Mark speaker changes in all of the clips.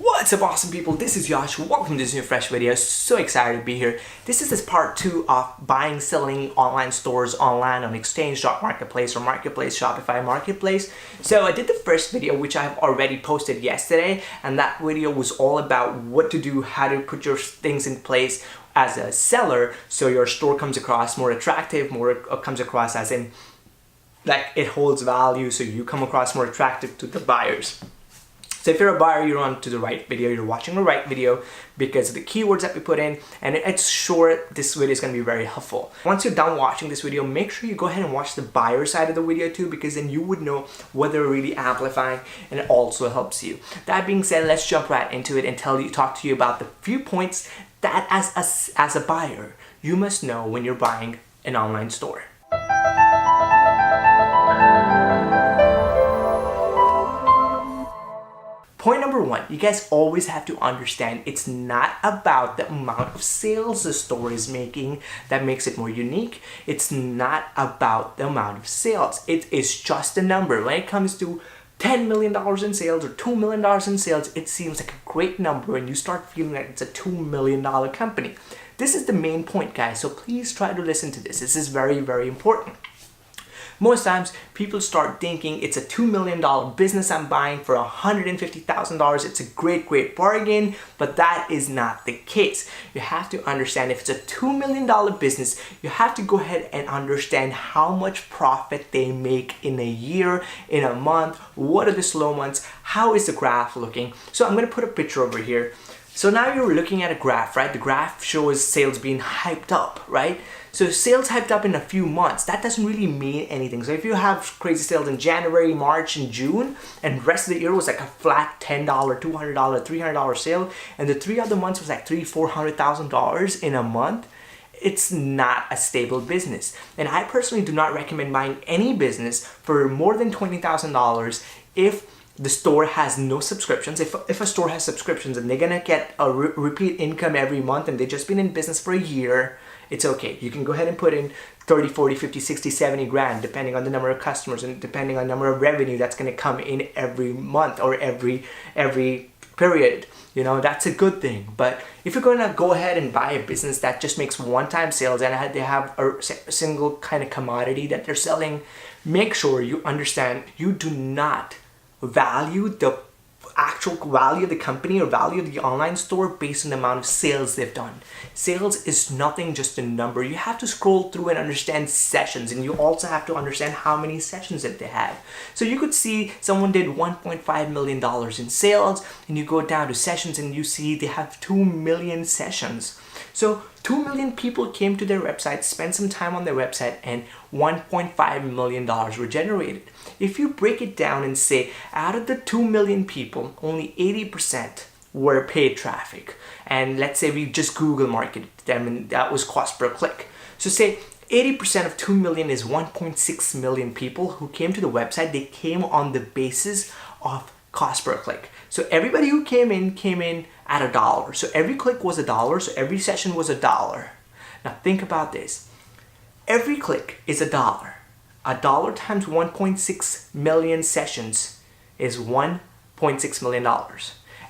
Speaker 1: What's up, awesome people? This is Yash. Welcome to this new fresh video. So excited to be here. This is part 2 of buying, selling online stores online on Exchange.marketplace or Marketplace, Shopify Marketplace. So I did the first video, which I have already posted yesterday, and that video was all about what to do, how to put your things in place as a seller so your store comes across more attractive, comes across as in like it holds value, so you come across more attractive to the buyers. So if you're a buyer, you're on to the right video, you're watching the right video because of the keywords that we put in, and it's sure this video is going to be very helpful. Once you're done watching this video, make sure you go ahead and watch the buyer side of the video too, because then you would know what they're really amplifying, and it also helps you. That being said, let's jump right into it and talk to you about the few points that as a buyer, you must know when you're buying an online store. Point number 1, you guys always have to understand it's not about the amount of sales the store is making that makes it more unique. It's not about the amount of sales. It is just a number. When it comes to $10 million in sales or $2 million in sales, it seems like a great number and you start feeling like it's a $2 million company. This is the main point, guys, so please try to listen to this. This is very, very important. Most times, people start thinking it's a $2 million business I'm buying for $150,000. It's a great bargain, but that is not the case. You have to understand if it's a $2 million business, you have to go ahead and understand how much profit they make in a year, in a month, what are the slow months, how is the graph looking. So I'm going to put a picture over here. So now you're looking at a graph, right? The graph shows sales being hyped up, right? So sales hyped up in a few months, that doesn't really mean anything. So if you have crazy sales in January, March, and June, and the rest of the year was like a flat $10, $200, $300 sale, and the 3 other months was like $400,000 in a month, it's not a stable business. And I personally do not recommend buying any business for more than $20,000 if the store has no subscriptions. If a store has subscriptions and they're gonna get a repeat income every month and they've just been in business for a year, it's okay. You can go ahead and put in 30, 40, 50, 60, 70 grand, depending on the number of customers and depending on the number of revenue that's gonna come in every month or every period. You know, that's a good thing. But if you're gonna go ahead and buy a business that just makes one-time sales and they have a single kind of commodity that they're selling, make sure you understand you do not value the actual value of the company or value of the online store based on the amount of sales they've done. Sales is nothing, just a number. You have to scroll through and understand sessions, and you also have to understand how many sessions that they have. So you could see someone did $1.5 million in sales, and you go down to sessions and you see they have 2 million sessions. So 2 million people came to their website, spent some time on their website, and $1.5 million were generated. If you break it down and say, out of the 2 million people, only 80% were paid traffic. And let's say we just Google marketed them and that was cost per click. So say 80% of 2 million is 1.6 million people who came to the website. They came on the basis of cost per click. So everybody who came in at $1. So every click was $1, so every session was $1. Now think about this. Every click is $1. $1 times 1.6 million sessions is $1.6 million.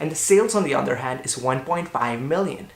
Speaker 1: And the sales, on the other hand, is 1.5 million.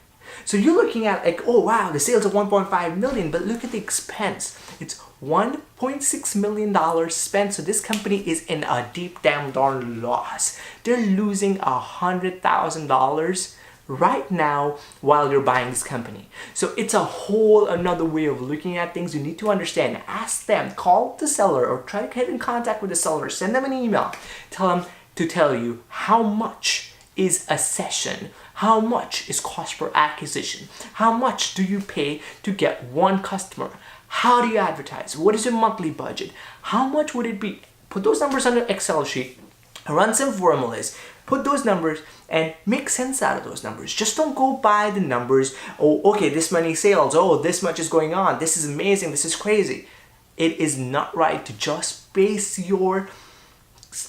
Speaker 1: So you're looking at like, oh wow, the sales are 1.5 million, but look at the expense. It's $1.6 million spent. So this company is in a deep damn darn loss. They're losing $100,000 right now while you're buying this company. So it's a whole another way of looking at things. You need to understand. Ask them, call the seller or try to get in contact with the seller. Send them an email. Tell them to tell you how much is a session, how much is cost per acquisition, how much do you pay to get one customer, how do you advertise, what is your monthly budget, how much would it be. Put those numbers on an Excel sheet, run some formulas, put those numbers and make sense out of those numbers. Just don't go by the numbers. Oh, okay, this many sales, oh, this much is going on, this is amazing, this is crazy. It is not right to just base your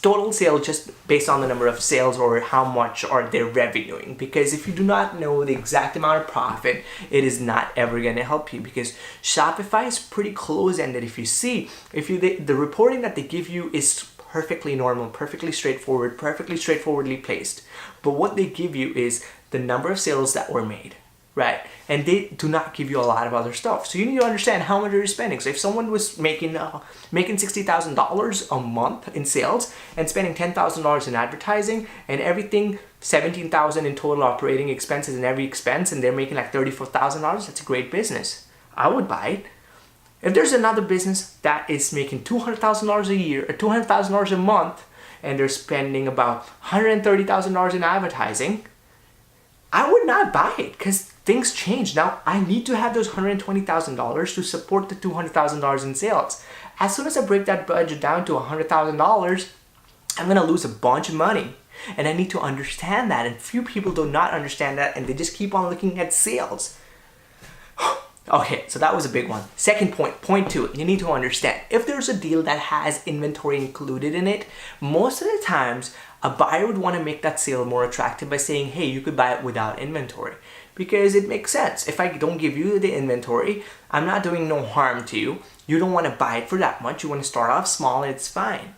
Speaker 1: total sales just based on the number of sales or how much are they revenuing, because if you do not know the exact amount of profit, it is not ever going to help you, because Shopify is pretty close-ended. If you see, the reporting that they give you is perfectly normal, perfectly straightforward, perfectly straightforwardly placed. But what they give you is the number of sales that were made, right? And they do not give you a lot of other stuff. So you need to understand how much you're spending. So if someone was making $60,000 a month in sales and spending $10,000 in advertising and everything, $17,000 in total operating expenses and every expense, and they're making like $34,000, that's a great business. I would buy it. If there's another business that is making $200,000 a year or $200,000 a month and they're spending about $130,000 in advertising, I would not buy it because things change. Now I need to have those $120,000 to support the $200,000 in sales. As soon as I break that budget down to $100,000, I'm gonna lose a bunch of money. And I need to understand that, and few people do not understand that, and they just keep on looking at sales. Okay, so that was a big one. Second point two, you need to understand, if there's a deal that has inventory included in it, most of the times a buyer would want to make that sale more attractive by saying, hey, you could buy it without inventory. Because it makes sense. If I don't give you the inventory, I'm not doing no harm to you. You don't want to buy it for that much. You want to start off small and it's fine.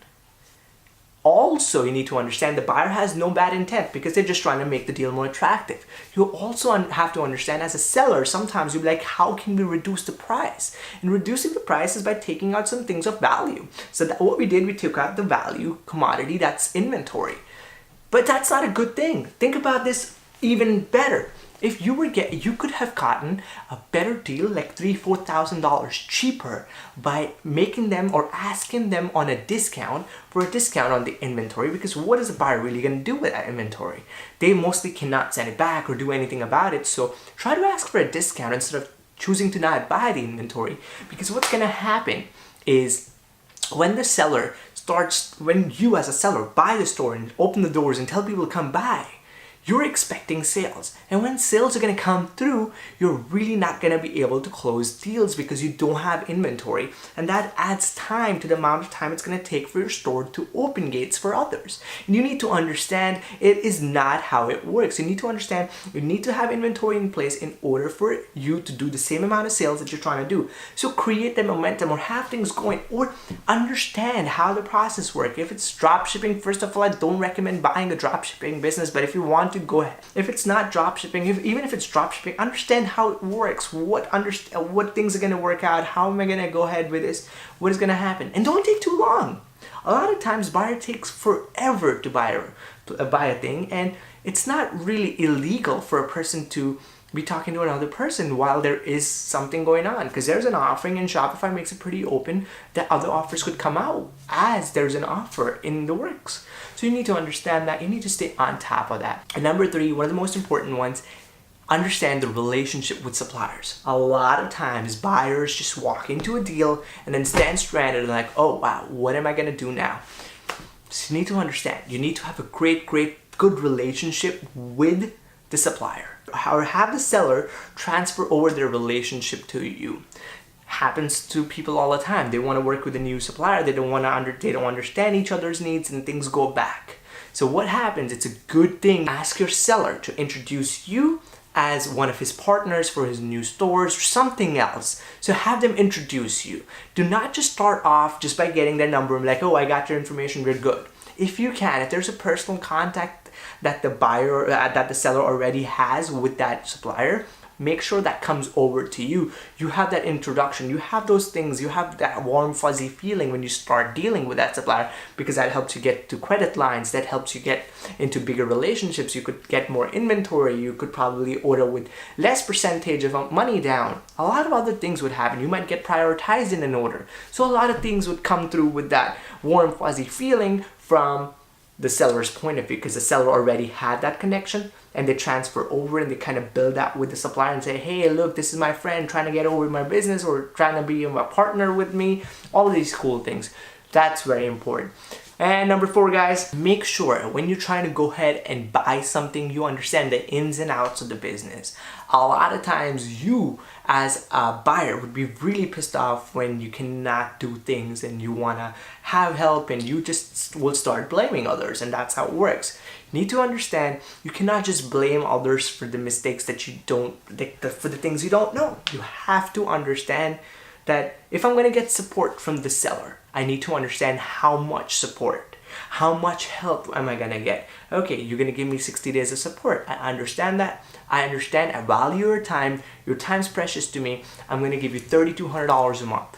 Speaker 1: Also, you need to understand the buyer has no bad intent because they're just trying to make the deal more attractive. You also have to understand, as a seller, sometimes you'll be like, how can we reduce the price? And reducing the price is by taking out some things of value. So what we did, we took out the value commodity, that's inventory. But that's not a good thing. Think about this even better. If you could have gotten a better deal, like $3,000-$4,000 cheaper by making them or asking them on a discount for a discount on the inventory, because what is a buyer really going to do with that inventory? They mostly cannot send it back or do anything about it. So try to ask for a discount instead of choosing to not buy the inventory, because what's going to happen is when you as a seller buy the store and open the doors and tell people to come buy, you're expecting sales. And when sales are going to come through, you're really not going to be able to close deals because you don't have inventory. And that adds time to the amount of time it's going to take for your store to open gates for others. And you need to understand it is not how it works. You need to understand you need to have inventory in place in order for you to do the same amount of sales that you're trying to do. So create the momentum or have things going, or understand how the process works. If it's drop shipping, first of all, I don't recommend buying a drop shipping business, but if you want to, go ahead. If it's not drop shipping, even if it's drop shipping, understand how it works, what things are going to work out, how am I going to go ahead with this, what is going to happen, and don't take too long. A lot of times buyer takes forever to buy a thing, and it's not really illegal for a person to be talking to another person while there is something going on, because there's an offering and Shopify makes it pretty open that other offers could come out as there's an offer in the works. So you need to understand that. You need to stay on top of that. And number three, one of the most important ones, understand the relationship with suppliers. A lot of times buyers just walk into a deal and then stand stranded and like, oh wow, what am I gonna do now? So you need to understand, you need to have a good relationship with the supplier, or have the seller transfer over their relationship to you. Happens to people all the time. They want to work with a new supplier. They don't understand each other's needs, and things go back. So what happens? It's a good thing. Ask your seller to introduce you as one of his partners for his new stores or something else. So have them introduce you. Do not just start off just by getting their number and be like, oh, I got your information, we're good. If you can, if there's a personal contact that the seller already has with that supplier, make sure that comes over to you. You have that introduction, you have those things, you have that warm fuzzy feeling when you start dealing with that supplier, because that helps you get to credit lines, that helps you get into bigger relationships. You could get more inventory, you could probably order with less percentage of money down. A lot of other things would happen. You might get prioritized in an order. So a lot of things would come through with that warm fuzzy feeling from the seller's point of view, because the seller already had that connection, and they transfer over and they kind of build that with the supplier and say, hey, look, this is my friend trying to get over my business or trying to be a partner with me. All of these cool things. That's very important. And number four, guys, make sure when you're trying to go ahead and buy something, you understand the ins and outs of the business. A lot of times you as a buyer would be really pissed off when you cannot do things and you want to have help, and you just will start blaming others, and that's how it works. You need to understand you cannot just blame others for the mistakes that you don't, for the things you don't know. You have to understand that if I'm going to get support from the seller, I need to understand how much support. How much help am I gonna get? Okay, you're gonna give me 60 days of support. I understand that. I understand. I value your time. Your time's precious to me. I'm gonna give you $3,200 a month.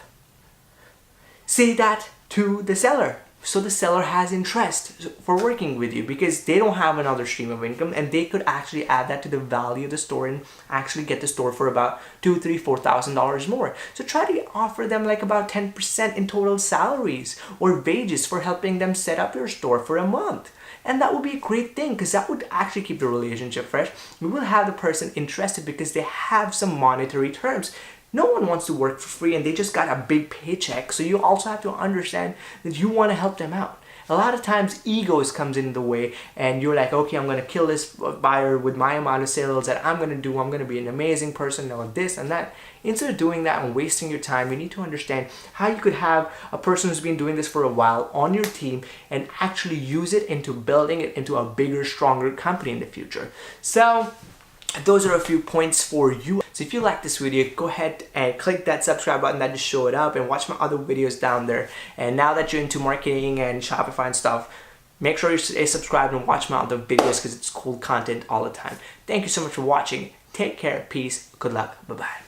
Speaker 1: Say that to the seller. So the seller has interest for working with you because they don't have another stream of income, and they could actually add that to the value of the store and actually get the store for about $2,000, $3,000, $4,000 more. So try to offer them like about 10% in total salaries or wages for helping them set up your store for a month. And that would be a great thing because that would actually keep the relationship fresh. You will have the person interested because they have some monetary terms. No one wants to work for free and they just got a big paycheck. So you also have to understand that you want to help them out. A lot of times egos comes in the way and you're like, okay, I'm going to kill this buyer with my amount of sales that I'm going to do. I'm going to be an amazing person or this and that. Instead of doing that and wasting your time, you need to understand how you could have a person who's been doing this for a while on your team and actually use it into building it into a bigger, stronger company in the future. So those are a few points for you. So if you like this video, go ahead and click that subscribe button that just show it up and watch my other videos down there. And now that you're into marketing and Shopify and stuff, make sure you stay subscribed and watch my other videos because it's cool content all the time. Thank you so much for watching. Take care. Peace. Good luck. Bye-bye.